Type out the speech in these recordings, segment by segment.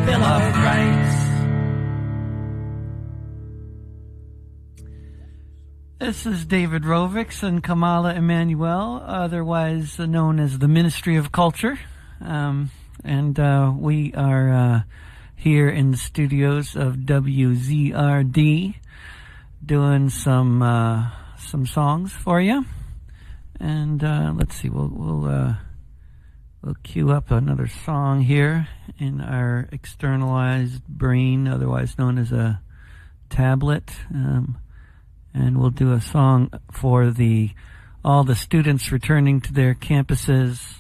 Bill of Rights. This is David Rovix and Kamala Emanuel, otherwise known as the Ministry of Culture. And we are here in the studios of WZRD doing some songs for you. And let's see, we'll cue up another song here in our externalized brain, otherwise known as a tablet. And we'll do a song for all the students returning to their campuses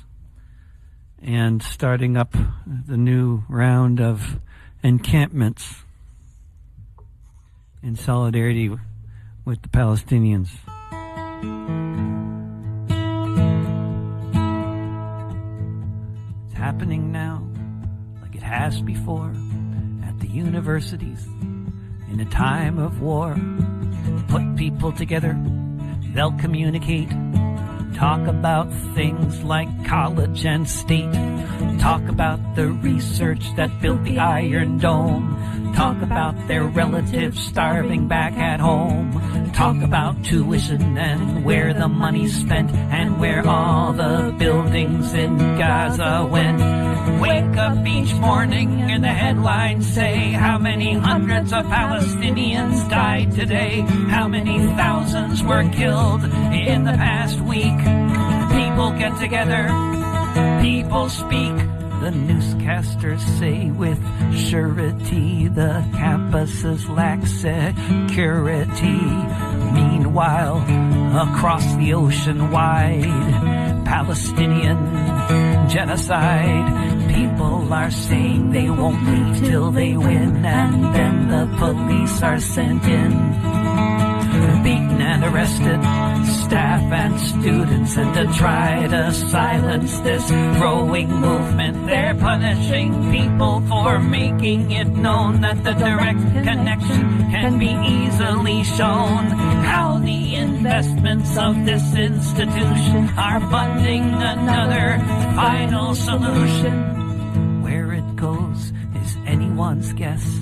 and starting up the new round of encampments in solidarity with the Palestinians. It's happening now like it has before at the universities in a time of war. Put people together, they'll communicate. Talk about things like college and state. Talk about the research that built the Iron Dome. Talk about their relatives starving back at home. Talk about tuition and where the money's spent and where all the buildings in Gaza went. Wake up each morning and the headlines say how many hundreds of Palestinians died today, how many thousands were killed in the past week. People get together, people speak. The newscasters say with surety the campuses lack security. Meanwhile, across the ocean wide, Palestinian genocide. People are saying they won't leave till they win, and then the police are sent in. Beaten and arrested, staff and students, and to try to silence this growing movement, they're punishing people for making it known that the direct connection can be easily shown. How the investments of this institution are funding another final solution. Where it goes is anyone's guess.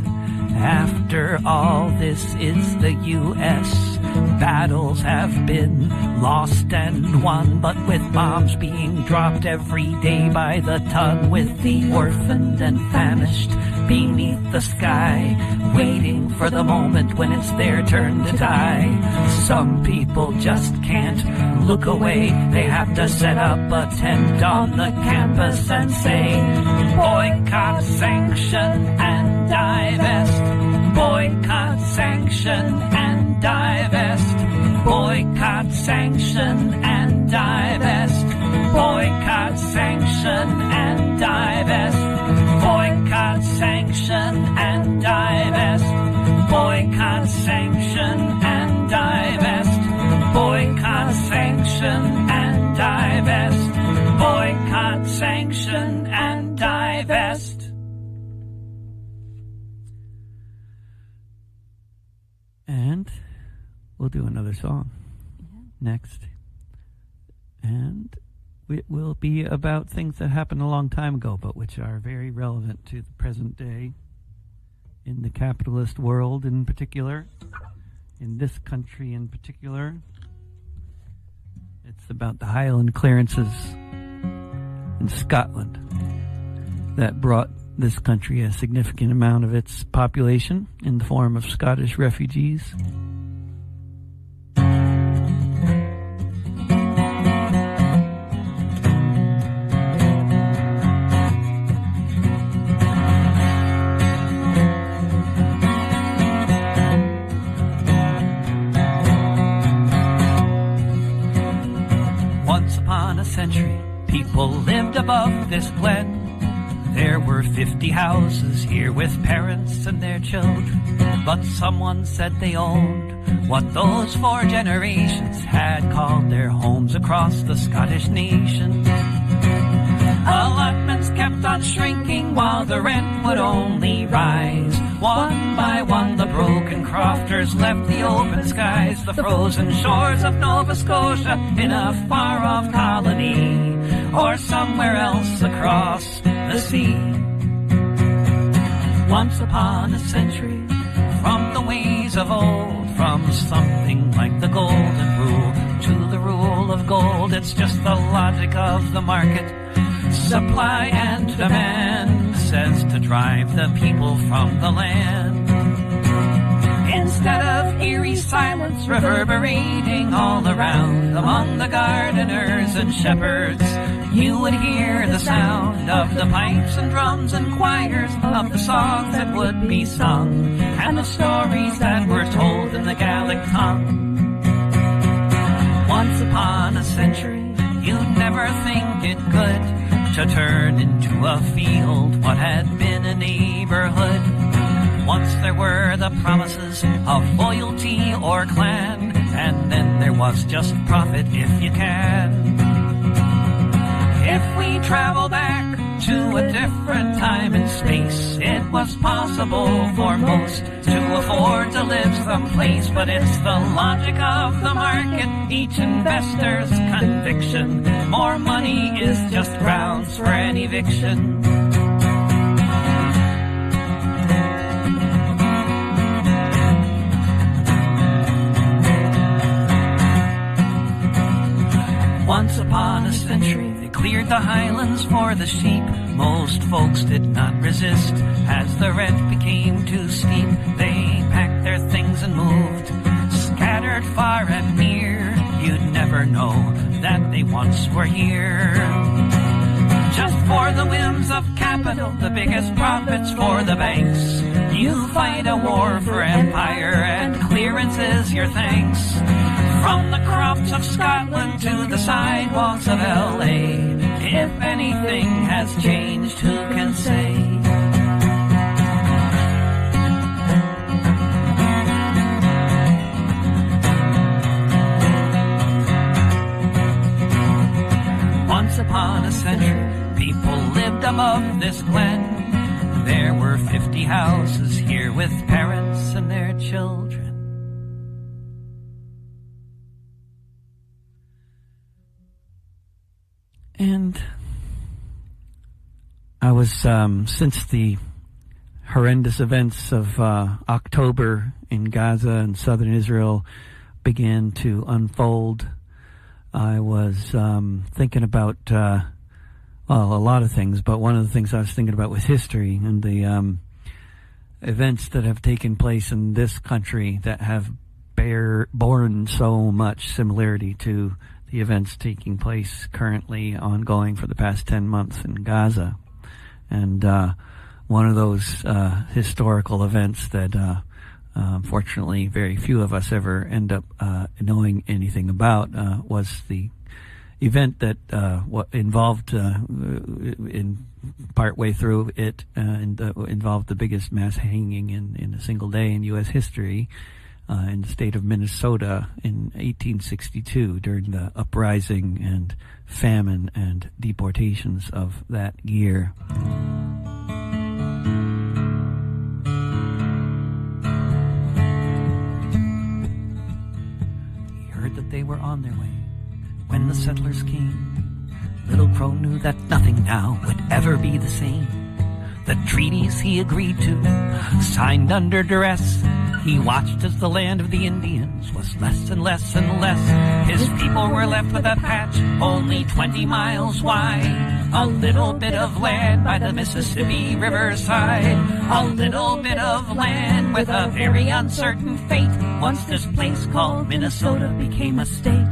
After all, this is the U.S. Battles have been lost and won, but with bombs being dropped every day by the ton, with the orphaned and famished beneath the sky, waiting for the moment when it's their turn to die. Some people just can't look away. They have to set up a tent on the campus and say, boycott, sanction, and divest. Boycott, sanction, and divest. Boycott, sanction, and divest. Boycott, sanction, and divest. Boycott, sanction, and divest. Boycott, sanction, and divest. Boycott, sanction, and divest. Boycott, sanction, and divest. And we'll do another song next. And it will be about things that happened a long time ago, but which are very relevant to the present day, in the capitalist world in particular, in this country in particular. It's about the Highland clearances in Scotland that brought this country a significant amount of its population in the form of Scottish refugees. Once upon a century, people lived above this glen. There were 50 houses here with parents and their children, but someone said they owned what those 4 generations had called their homes across the Scottish nation. Allotments kept on shrinking while the rent would only rise. One by one the broken crofters left the open skies, the frozen shores of Nova Scotia in a far-off colony, or somewhere else across the sea. Once upon a century, from the ways of old, from something like the golden rule to the rule of gold, it's just the logic of the market. Supply and demand says to drive the people from the land. Instead of eerie silence reverberating all around among the gardeners and shepherds, you would hear the sound of the pipes and drums and choirs, of the songs that would be sung, and the stories that were told in the Gallic tongue. Once upon a century, you'd never think it could to turn into a field what had been a neighborhood. Once there were the promises of loyalty or clan, and then there was just profit if you can. If we travel back to a different time and space, it was possible for most to afford to live someplace, but it's the logic of the market, each investor's conviction. More money is just grounds for an eviction. Once upon a century, they cleared the highlands for the sheep. Most folks did not resist. As the rent became too steep, they packed their things and moved, scattered far and near. You'd never know that they once were here. Just for the whims of capital, the biggest profits for the banks. You fight a war for empire, and clearance is your thanks. From the crops of Scotland to the sidewalks of L.A., if anything has changed, who can say? Once upon a century, people lived above this glen. There were 50 houses here with parents and their children. And I was, since the horrendous events of October in Gaza and southern Israel began to unfold, I was thinking about, a lot of things, but one of the things I was thinking about was history and the events that have taken place in this country that have borne so much similarity to the events taking place currently ongoing for the past 10 months in Gaza. And one of those historical events that unfortunately very few of us ever end up knowing anything about was the event that involved in part way through it involved the biggest mass hanging in a single day in U.S. history in the state of Minnesota in 1862 during the uprising and famine and deportations of that year. He heard that they were on their way when the settlers came. Little Crow knew that nothing now would ever be the same. The treaties he agreed to, signed under duress. He watched as the land of the Indians was less and less and less. His people were left with a patch only 20 miles wide. A little bit of land by the Mississippi riverside. A little bit of land with a very uncertain fate. Once this place called Minnesota became a state.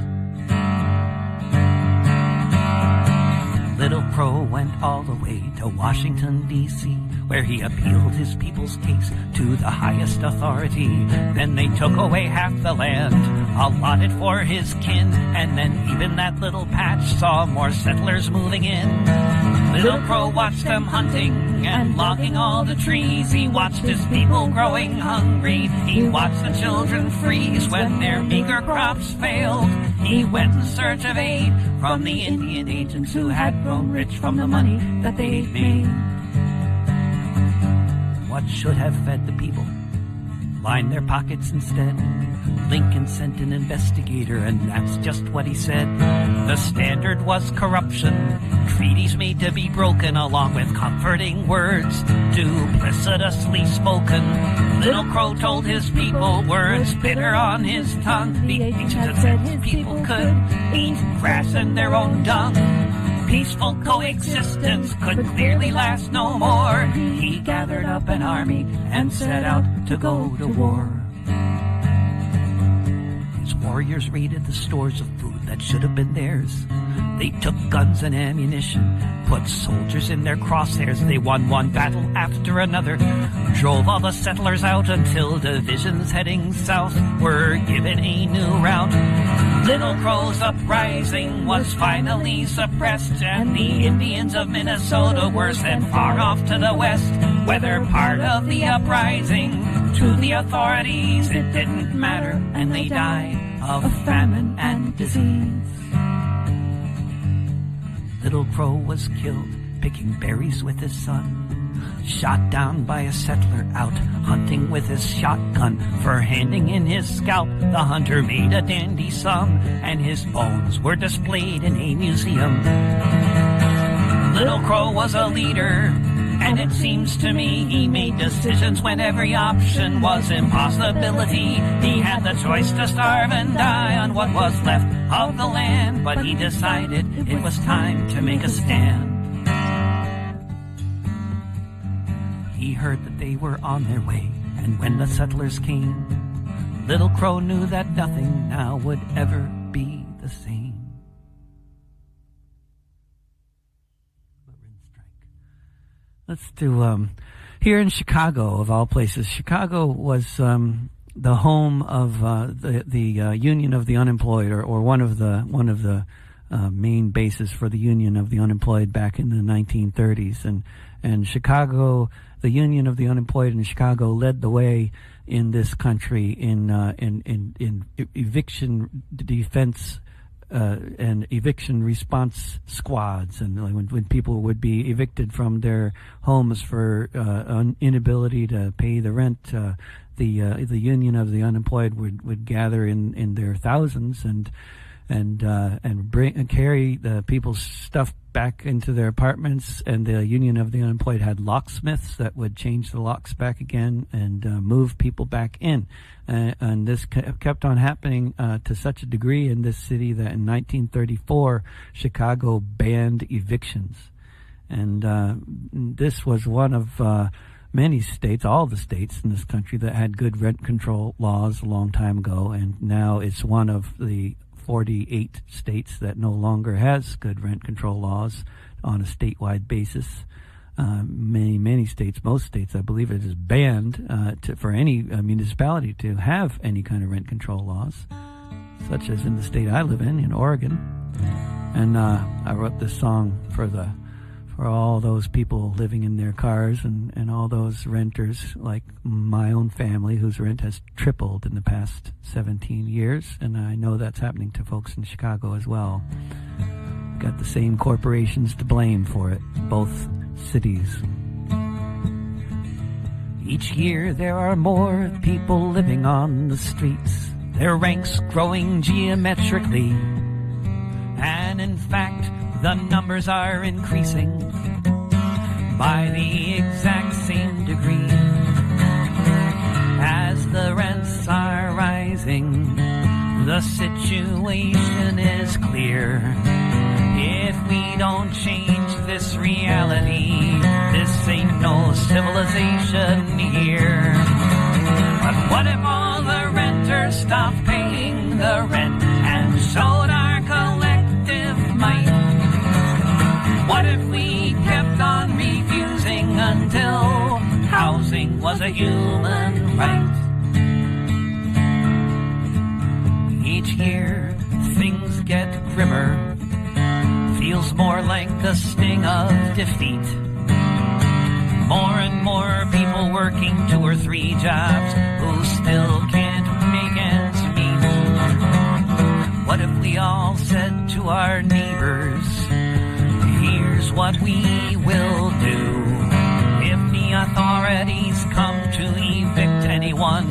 Little Crow went all the way to Washington, D.C., where he appealed his people's case to the highest authority. Then they took away half the land allotted for his kin, and then even that little patch saw more settlers moving in. Little Crow watched them hunting and logging all the trees. He watched his people growing hungry. He watched the children freeze when their meager crops failed. He went in search of aid from the Indian agents who had grown rich from the money that they'd made. What should have fed the people line their pockets instead. Lincoln sent an investigator, and that's just what he said. The standard was corruption, treaties made to be broken, along with comforting words duplicitously spoken. Little Crow told his people words bitter on his tongue. The ancients had said his people could eat grass and their own dung. Peaceful coexistence could clearly last no more. He gathered up an army and set out to go to war. His warriors raided the stores of food that should have been theirs. They took guns and ammunition, put soldiers in their crosshairs. They won one battle after another, drove all the settlers out until divisions heading south were given a new route. Little Crow's uprising was finally suppressed, and the Indians of Minnesota were sent far off to the west. Whether part of the uprising, to the authorities it didn't matter, and they died of famine and disease. Little Crow was killed picking berries with his son, shot down by a settler out hunting with his shotgun. For handing in his scalp, the hunter made a dandy sum, and his bones were displayed in a museum. Little Crow was a leader, and it seems to me he made decisions when every option was impossibility. He had the choice to starve and die on what was left of the land, but he decided it was time to make a stand. He heard that they were on their way, and when the settlers came, Little Crow knew that nothing now would ever be the same. Let's do, here in Chicago, of all places. Chicago was the home of the Union of the Unemployed, or one of the main bases for the Union of the Unemployed back in the 1930s. And Chicago, the Union of the Unemployed in Chicago, led the way in this country in eviction defense and eviction response squads, and when people would be evicted from their homes for inability to pay the rent, the Union of the Unemployed would gather in their thousands and carry the people's stuff back into their apartments. And the Union of the Unemployed had locksmiths that would change the locks back again and move people back in. And this kept on happening to such a degree in this city that in 1934, Chicago banned evictions. And this was one of many states, all the states in this country, that had good rent control laws a long time ago. And now it's one of the 48 states that no longer has good rent control laws on a statewide basis. Many states, most states, I believe it is banned for any municipality to have any kind of rent control laws, such as in the state I live in Oregon. And I wrote this song for all those people living in their cars and all those renters, like my own family, whose rent has tripled in the past 17 years. And I know that's happening to folks in Chicago as well. Got the same corporations to blame for it, both cities. Each year there are more people living on the streets, their ranks growing geometrically, and in fact the numbers are increasing by the exact same degree. As the rents are rising, the situation is clear. If we don't change this reality, this ain't no civilization here. But what if all the renters stopped paying the rent and showed our collective might? What if we kept on refusing until housing was a human right? Each year things get grimmer, feels more like the sting of defeat. More and more people working 2 or 3 jobs who still can't make ends meet. What if we all said to our neighbors, here's what we will do. If the authorities come to evict anyone,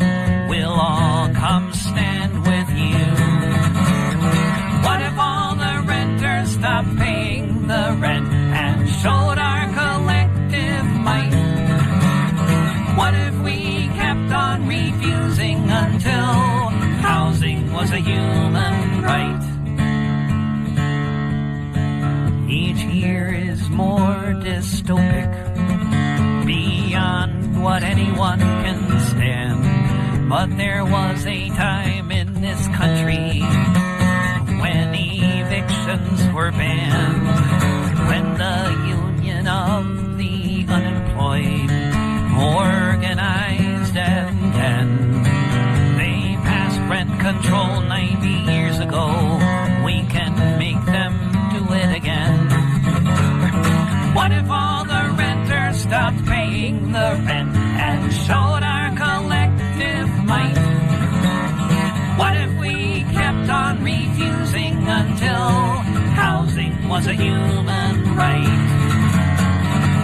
dystopic, beyond what anyone can stand. But there was a time in this country when evictions were banned, when the union of the unemployed organized and they passed rent control 90 years ago. We can make them do it again. What if all the renters stopped paying the rent and showed our collective might? What if we kept on refusing until housing was a human right?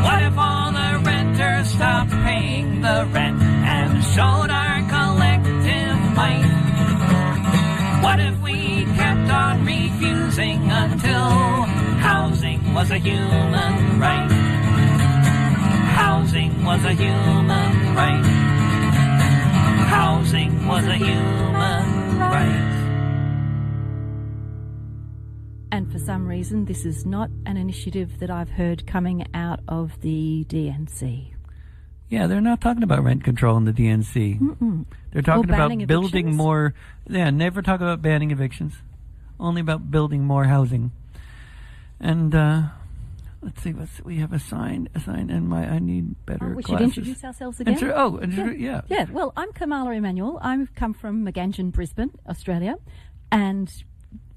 What if all the renters stopped paying the rent and showed our collective might? What if we kept on refusing until housing was a human right? Housing was a human right. Housing was a human right. And for some reason, this is not an initiative that I've heard coming out of the DNC. Yeah, they're not talking about rent control in the DNC. They're talking about building evictions? more. Yeah, never talk about banning evictions. Only about building more housing. And let's see, we have a sign, and I need better we glasses. should introduce ourselves again. Yeah. Yeah, well, I'm Kamala Emanuel. I've come from Meganjin, Brisbane, Australia. And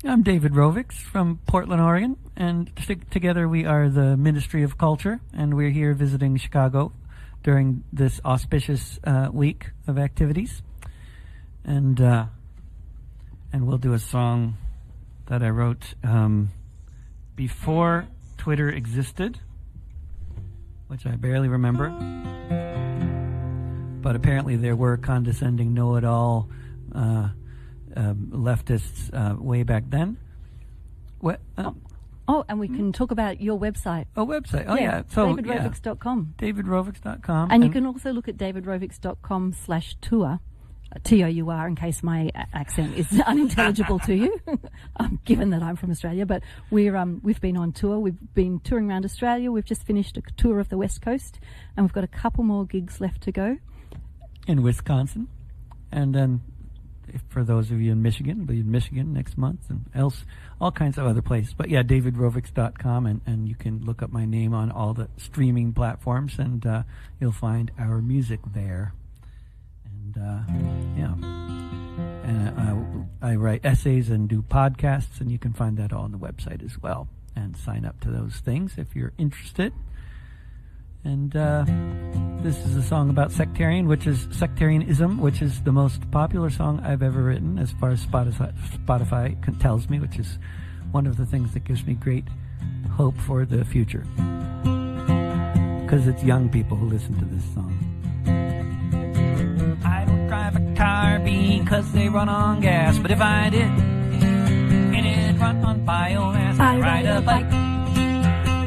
I'm David Rovix from Portland, Oregon. And together we are the Ministry of Culture, and we're here visiting Chicago during this auspicious week of activities. And we'll do a song that I wrote before Twitter existed, which I barely remember. But apparently there were condescending know-it-all leftists way back then. What? And we can talk about your website. Oh, website. Oh, yeah. So, DavidRovix.com. DavidRovix.com. And you can also look at davidrovix.com/tour. TOUR, in case my accent is unintelligible to you, given that I'm from Australia. But we've been on tour. We've been touring around Australia. We've just finished a tour of the West Coast, and we've got a couple more gigs left to go. In Wisconsin. And then for those of you in Michigan, we'll be in Michigan next month, and all kinds of other places. But yeah, davidrovix.com, and you can look up my name on all the streaming platforms, and you'll find our music there. And I write essays and do podcasts, and you can find that all on the website as well. And sign up to those things if you're interested. And this is a song about sectarianism, which is the most popular song I've ever written, as far as Spotify tells me, which is one of the things that gives me great hope for the future. Because it's young people who listen to this song. I don't drive a car because they run on gas, but if I did, and it run on biomass, I'd ride a bike,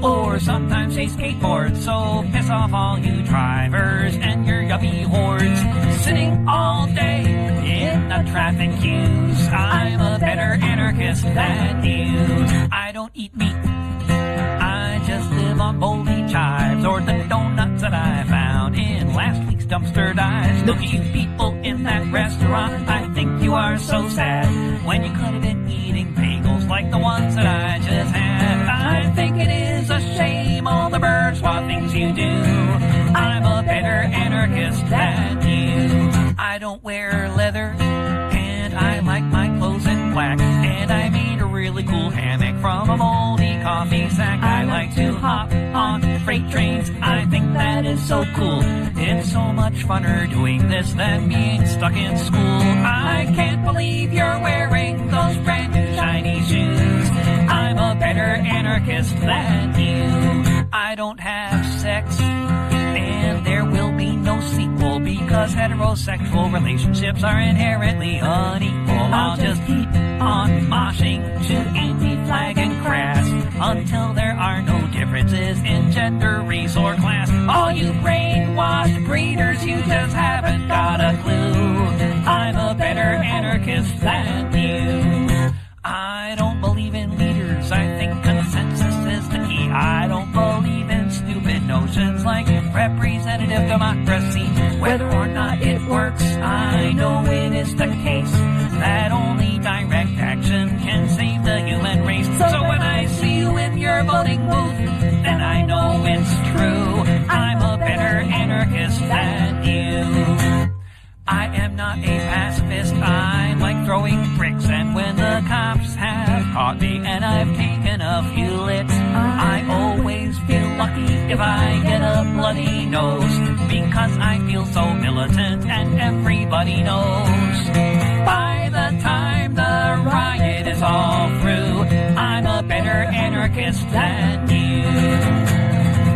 or sometimes a skateboard. So piss off all you drivers and your yuppie hordes, sitting all day in the traffic queues. I'm a better anarchist than you. I don't eat meat, I just live on moldy chives or the donuts that I found in last week's dumpster dives. Look at you people in that restaurant, I think you are so sad when you could have been eating bagels like the ones that I just had. I think it is a shame all the bourgeois things you do. I'm a better anarchist than you. I don't wear leather, and I like my clothes in black, and I made a really cool hammock from a moldy coffee sack. I like to hop on freight trains, I think that is so cool. It's so much funner doing this than being stuck in school. I can't believe you're wearing those brand new shiny shoes. I'm a better anarchist than you. I don't have sex, and there will be no sequel, because heterosexual relationships are inherently unequal. I'll just keep on moshing to anti-flag and crass until there are no differences in gender, race, or class. All you brainwashed breeders, you just haven't got a clue. I'm a better anarchist than you. I don't believe in leaders, I think consensus is the key. I don't believe in stupid representative democracy. Whether or not it works, I know it is the case that only direct action can save the human race. So when I see you in your voting booth, then I know it's true. I'm a better anarchist than you. I am not a pacifist, I like throwing bricks, and when the cops have caught me and I've taken a few licks, I always feel lucky if I get a bloody nose, because I feel so militant and everybody knows. By the time the riot is all through, I'm a better anarchist than you.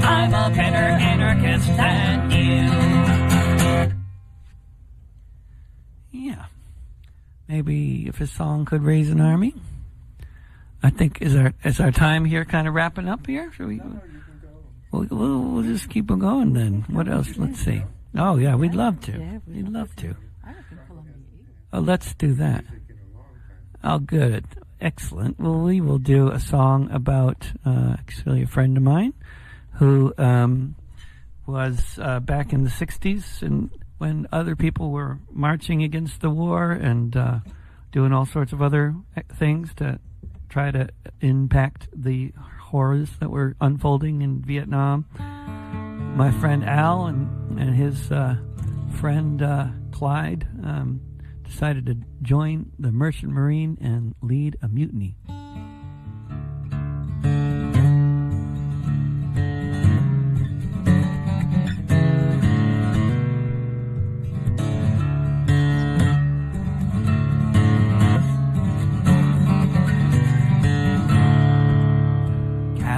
I'm a better anarchist than you. Yeah. Maybe if a song could raise an army. I think is our time here kind of wrapping up here? Should we? We'll just keep on going then. What else? Let's see. Oh yeah, we'd love to. Yeah, we'd love to. Oh, let's do that. Oh, good. Excellent. Well, we will do a song about actually a friend of mine who was back in the 60s and when other people were marching against the war and doing all sorts of other things to try to impact the horrors that were unfolding in Vietnam. My friend Al and his friend Clyde decided to join the Merchant Marine and lead a mutiny.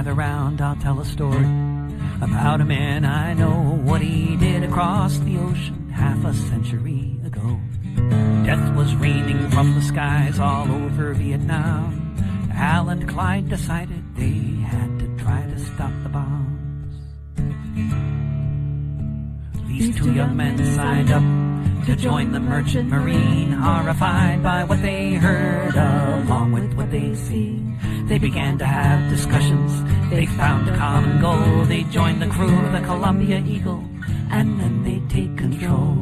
Around, I'll tell a story about a man I know, what he did across the ocean half a century ago. Death was raining from the skies all over Vietnam. Al and Clyde decided they had to try to stop the bombs. These two young men signed up to join the Merchant Marine, horrified by what they heard along with what they see. They began to have discussions, they found a common goal. They joined the crew of the Columbia Eagle, and then they take control.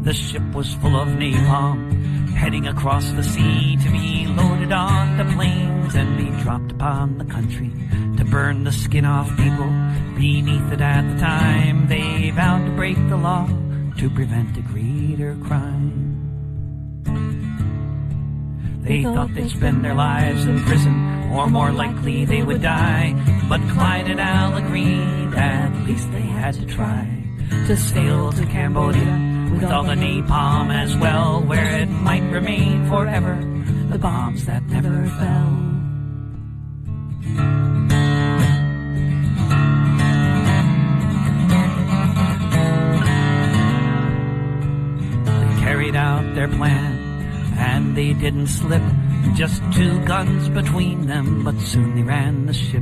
The ship was full of napalm, heading across the sea to be loaded on the planes and be dropped upon the country to burn the skin off people beneath it. At the time they vowed to break the law to prevent a greater crime. They thought they'd spend their lives in prison, or more likely they would die. But Clyde and Al agreed at least they had to try to sail to Cambodia with all the napalm as well, where it might remain forever, the bombs that never fell. They carried out their plan, and they didn't slip, just two guns between them, but soon they ran the ship.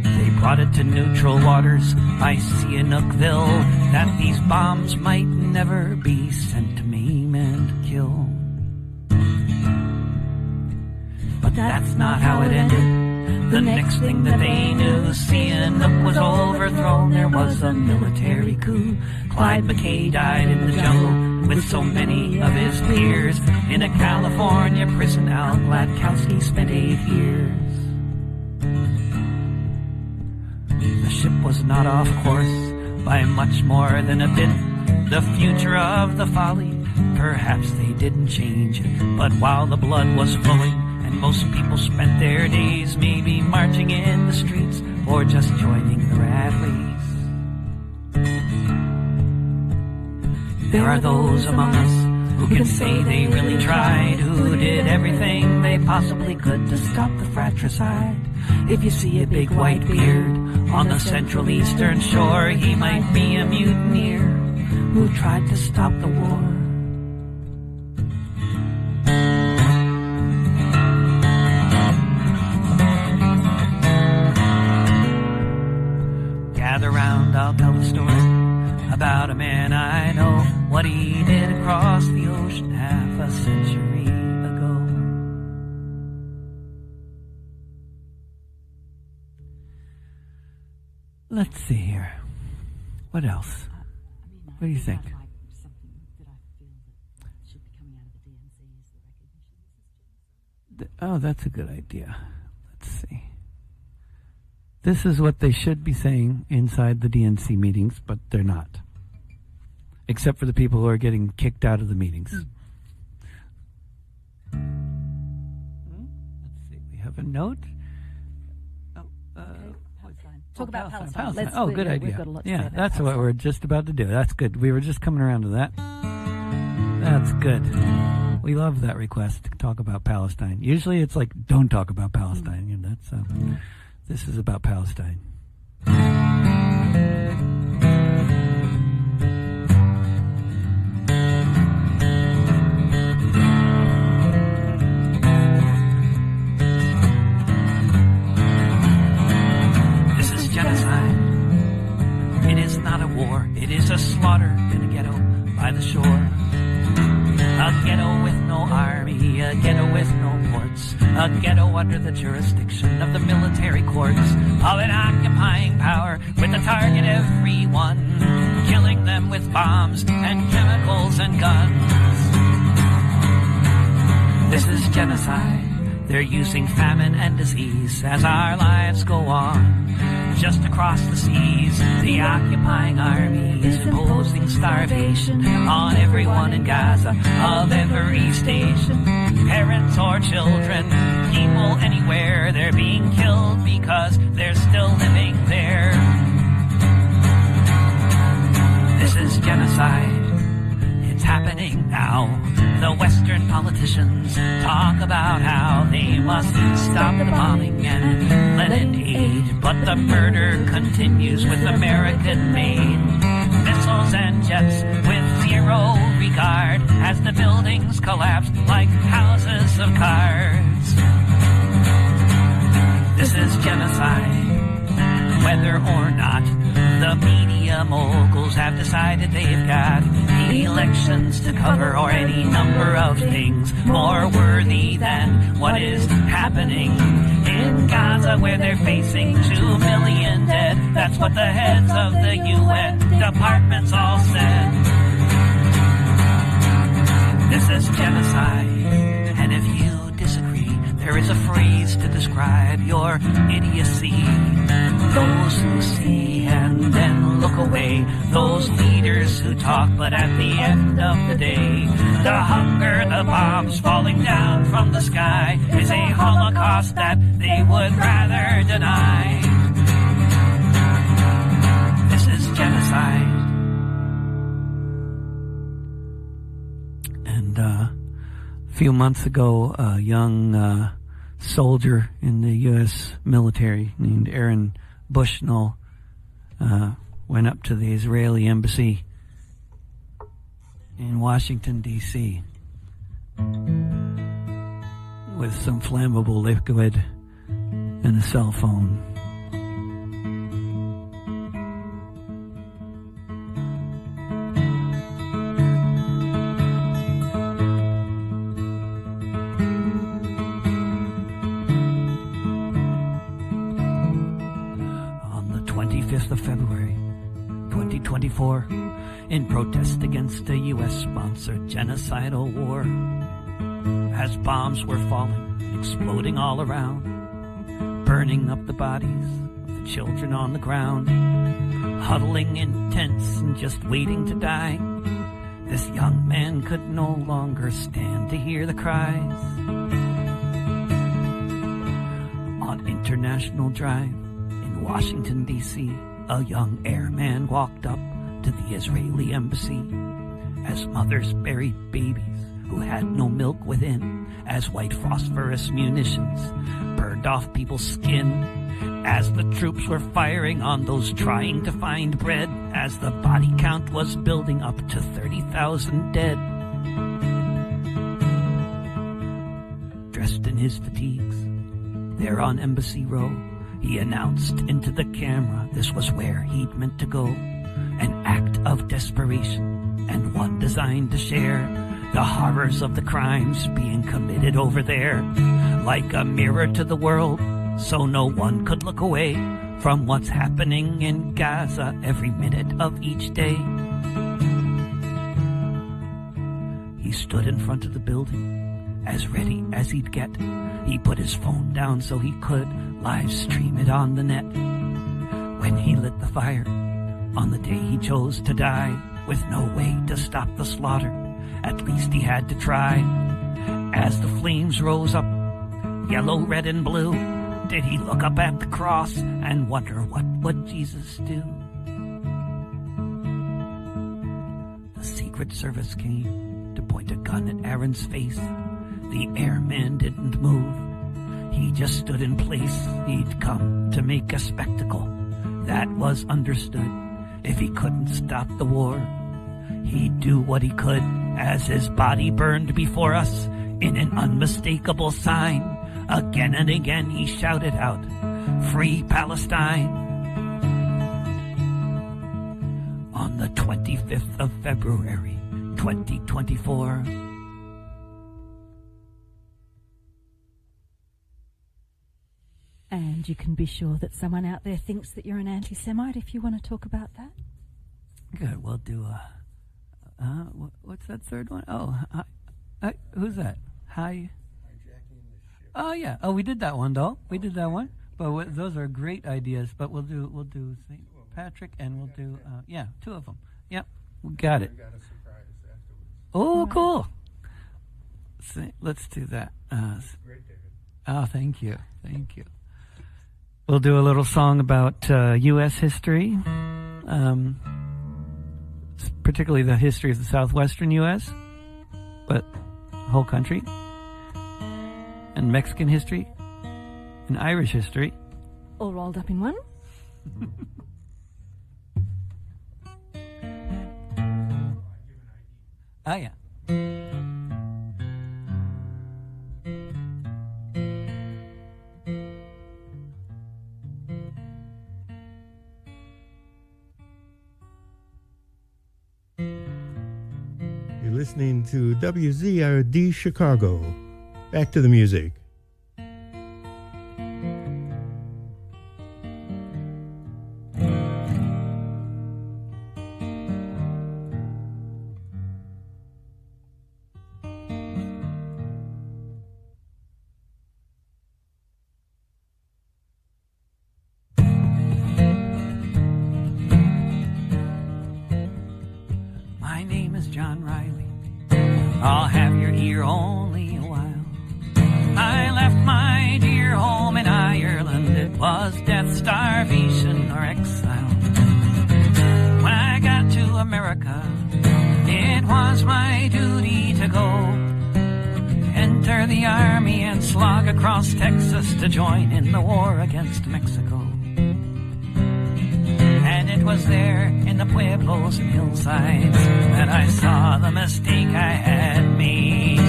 They brought it to neutral waters by Sihanoukville, that these bombs might never be sent to maim and kill. But that's not how it ended. The next thing that they knew, Sihanouk was overthrown. There was a military coup. Clyde McKay died in the jungle with so many of his peers. In a California prison, Al Gladkowski spent 8 years. The ship was not off course by much more than a bit. The future of the folly, perhaps they didn't change it. But while the blood was flowing and most people spent their days maybe marching in the streets or just joining the rat race, there are those among us who can say they really tried, who did everything they possibly could to stop the fratricide. If you see a big white beard on the Central Eastern shore, he might be a mutineer who tried to stop the war. Gather round, I'll tell the story about a man I know, what he did across the ocean half a century ago. Let's see here. What else? What do you think? Oh, that's a good idea. Let's see. This is what they should be saying inside the DNC meetings, but they're not. Except for the people who are getting kicked out of the meetings. Let's see. We have a note. Talk about Palestine. Oh, good idea. We've got a lot to say about that's Palestine. what we're just about to do. That's good. We were just coming around to that. That's good. We love that request to talk about Palestine. Usually it's like, don't talk about Palestine. You know, that's this is about Palestine. This is genocide. It is not a war. It is a slaughter in a ghetto by the shore. A ghetto with no army, a ghetto with no ports, a ghetto under the jurisdiction of the military courts of an occupying power with a target everyone, killing them with bombs and chemicals and guns. This is genocide. They're using famine and disease as our lives go on. Just across the seas, the occupying army is imposing starvation on everyone in Gaza of every station. Parents or children, people anywhere, they're being killed because they're still living there. This is genocide. It's happening now. The Western politicians talk about how they must stop the bombing and lend aid, but the murder continues with American-made missiles and jets with zero regard as the buildings collapse like houses of cards. This is genocide. Whether or not the media moguls have decided they've got the elections to cover or any number of things more worthy than what is happening in Gaza, where they're facing 2 million dead. That's what the heads of the UN departments all said. This is genocide, and if you disagree, there is a phrase to describe your idiocy. Those who see and then look away, those leaders who talk but at the end of the day, the hunger, the bombs falling down from the sky is a holocaust that they would rather deny. This is genocide. And a few months ago, a young soldier in the U.S. military named Aaron Bushnell went up to the Israeli embassy in Washington, D.C. with some flammable liquid and a cell phone. Of February 2024, in protest against a U.S.-sponsored genocidal war, as bombs were falling and exploding all around, burning up the bodies of the children on the ground, huddling in tents and just waiting to die, this young man could no longer stand to hear the cries. On International Drive in Washington, D.C., a young airman walked up to the Israeli embassy as mothers buried babies who had no milk within, as white phosphorus munitions burned off people's skin, as the troops were firing on those trying to find bread, as the body count was building up to 30,000 dead. Dressed in his fatigues, there on Embassy Row, he announced into the camera this was where he'd meant to go, an act of desperation and one designed to share the horrors of the crimes being committed over there, like a mirror to the world, so no one could look away from what's happening in Gaza every minute of each day. He stood in front of the building, as ready as he'd get. He put his phone down so he could live stream it on the net. When he lit the fire, on the day he chose to die, with no way to stop the slaughter, at least he had to try. As the flames rose up, yellow, red, and blue, did he look up at the cross and wonder what would Jesus do? The Secret Service came to point a gun at Aaron's face. The airman didn't move. He just stood in place. He'd come to make a spectacle. That was understood. If he couldn't stop the war, he'd do what he could as his body burned before us in an unmistakable sign. Again and again he shouted out, "Free Palestine." On the 25th of February, 2024. And you can be sure that someone out there thinks that you're an anti-Semite if you want to talk about that. Good, we'll do what's that third one? Oh, hi, who's that? Hi. Oh yeah. Oh, we did that one though. We did that one. But those are great ideas. But we'll do St. Patrick and we'll do two of them. Yep, we got it. Oh, cool. Let's do that. Oh, thank you. We'll do a little song about U.S. history, particularly the history of the southwestern U.S., but the whole country, and Mexican history, and Irish history. All rolled up in one. Oh, yeah. Listening to WZRD Chicago. Back to the music. My name is John Riley. I'll have your ear only a while. I left my dear home in Ireland. It was death, starvation, or exile. When I got to America, it was my duty to go enter the army and slog across Texas to join in the war against Mexico. And it was there in the pueblos and hillsides that I saw the mistake I had made.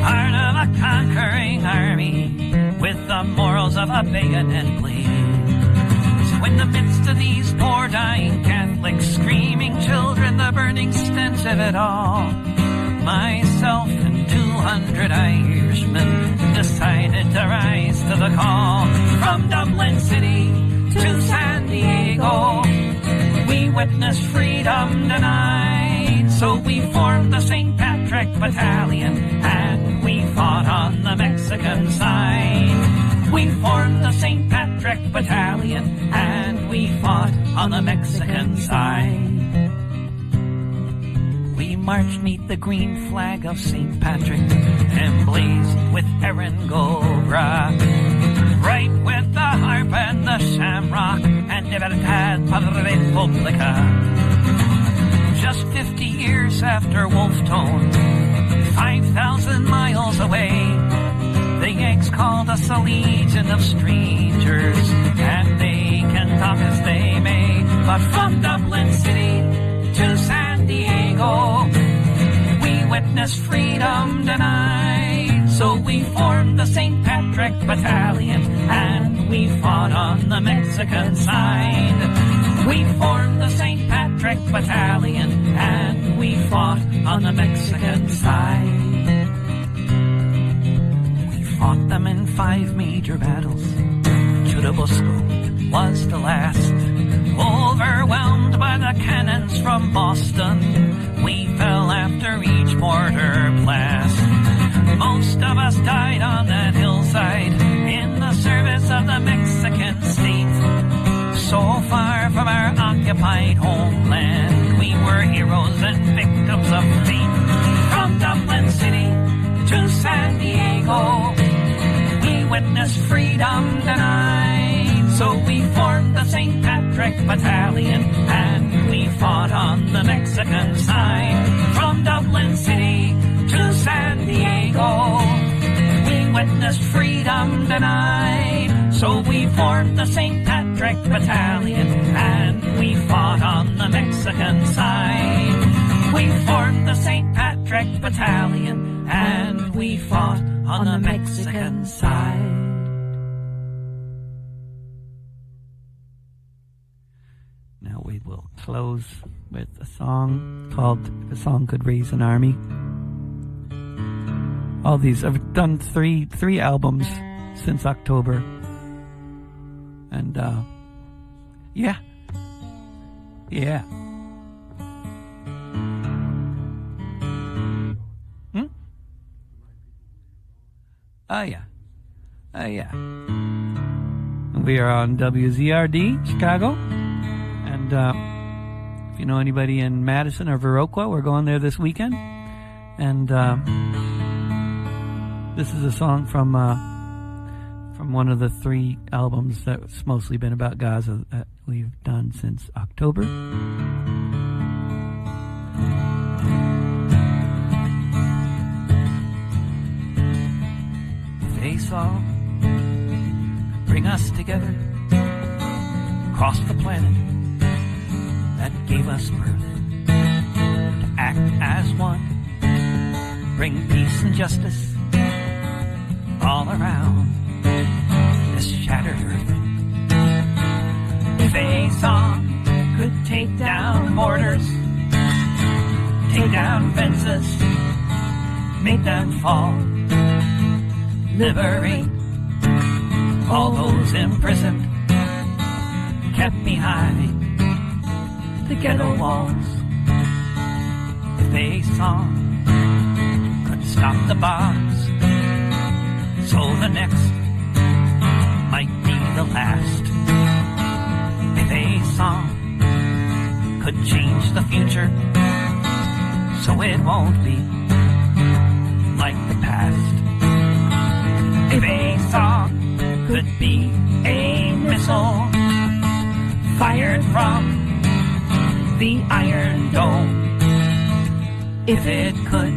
Part of a conquering army with the morals of a bayonet blade. So in the midst of these poor dying Catholics, screaming children, the burning stench of it all, myself and 200 Irishmen decided to rise to the call. From Dublin City to San Diego, we witnessed freedom denied. So we formed the St. Patrick Battalion and we fought on the Mexican side. We formed the St. Patrick Battalion and we fought on the Mexican side. We marched neath the green flag of St. Patrick, emblazoned with Erin Cobra, right with the harp and the shamrock, and Libertad para Republica. Just 50 years after Wolf Tone, 5,000 miles away, the Yanks called us a legion of strangers, and they can talk as they may, but from Dublin City to San Diego, we witnessed freedom denied. So we formed the St. Patrick Battalion and we fought on the Mexican side. We formed the St. Patrick Battalion and we fought on the Mexican side. We fought them in 5 major battles. Churubusco was the from Boston, we fell after each mortar blast. Most of us died on that hillside in the service of the Mexican state. So far from our occupied homeland, we were heroes and victims of fate. From Dublin City to San Diego, we witnessed freedom denied. So we formed the St. Patrick Battalion and we fought on the Mexican side. From Dublin City to San Diego, we witnessed freedom denied. So we formed the St. Patrick Battalion and we fought on the Mexican side. We formed the St. Patrick Battalion and we fought on the Mexican side. Now we will close with a song called "If a Song Could Raise an Army." All these, I've done three albums since October. And, yeah. Oh, yeah. And we are on WZRD, Chicago. And, if you know anybody in Madison or Viroqua, we're going there this weekend. And, this is a song from one of the three albums that's mostly been about Gaza that we've done since October. They saw bring us together across the planet that gave us birth to act as one, bring peace and justice all around this shattered earth. If a song could take down borders, take down fences, make them fall, liberate all those imprisoned, kept behind the ghetto walls. If a song could stop the bombs, so the next might be the last. If a song could change the future, so it won't be like the past. If a song could be a missile fired from the Iron Dome, if it could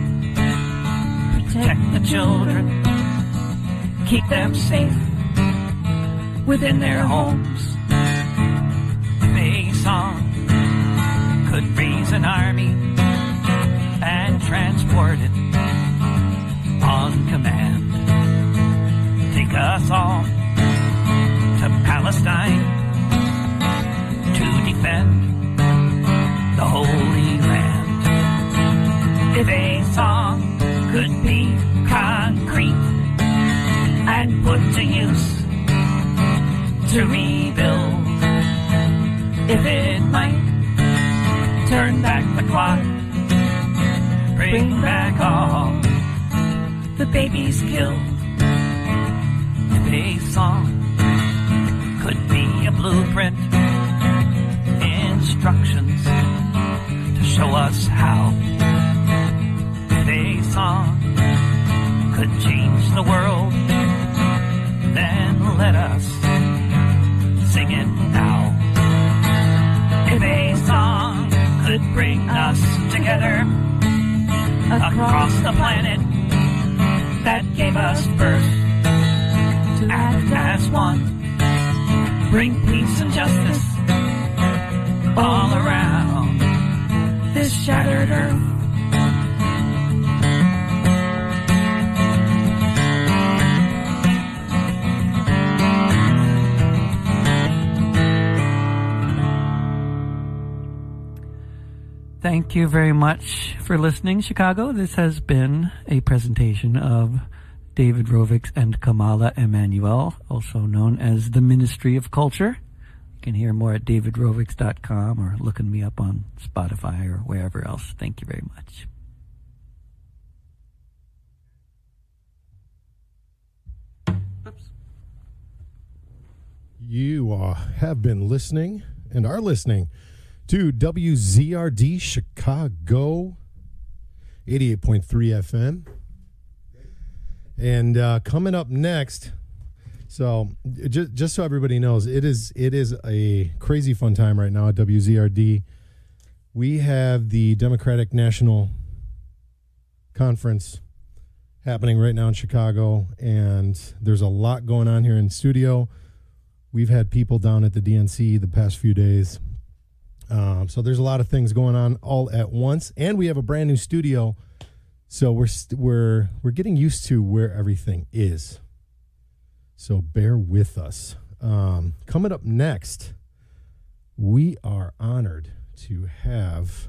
protect the children, keep them safe within their homes. If a song could raise an army and transport it on command, take us all to Palestine to defend the Holy Land. If a song could be concrete and put to use to rebuild, if it might turn back the clock, bring back all the babies killed. If a song could be a blueprint, instructions to show us how. If a song could change the world, then let us sing it now. If a song could bring us together across the planet that gave us birth to act as one, bring peace and justice all around this shattered earth. Thank you very much for listening, Chicago. This has been a presentation of David Rovics and Kamala Emanuel, also known as the Ministry of Culture. can hear more at davidrovics.com or looking me up on Spotify or wherever else. Thank you very much. Oops. You have been listening and are listening to WZRD Chicago 88.3 FM. And coming up next, so just so everybody knows, it is a crazy fun time right now at WZRD. We have the Democratic National Conference happening right now in Chicago, and there's a lot going on here in studio. We've had people down at the DNC the past few days. So there's a lot of things going on all at once, and we have a brand new studio. So we're getting used to where everything is. So bear with us. Coming up next, we are honored to have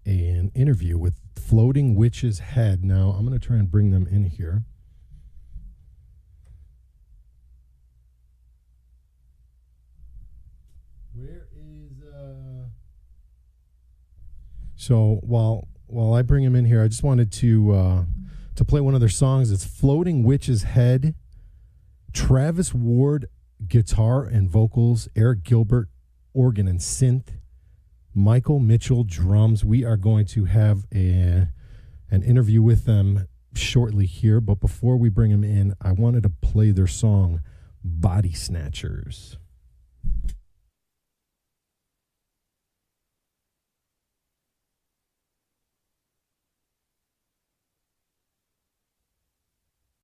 an interview with Floating Witch's Head. Now, I'm going to try and bring them in here. Where is So while I bring him in here, I just wanted to play one of their songs. It's Floating Witch's Head. Travis Ward, guitar and vocals. Eric Gilbert, organ and synth. Michael Mitchell, drums. We are going to have an interview with them shortly here. But before we bring them in, I wanted to play their song, Body Snatchers.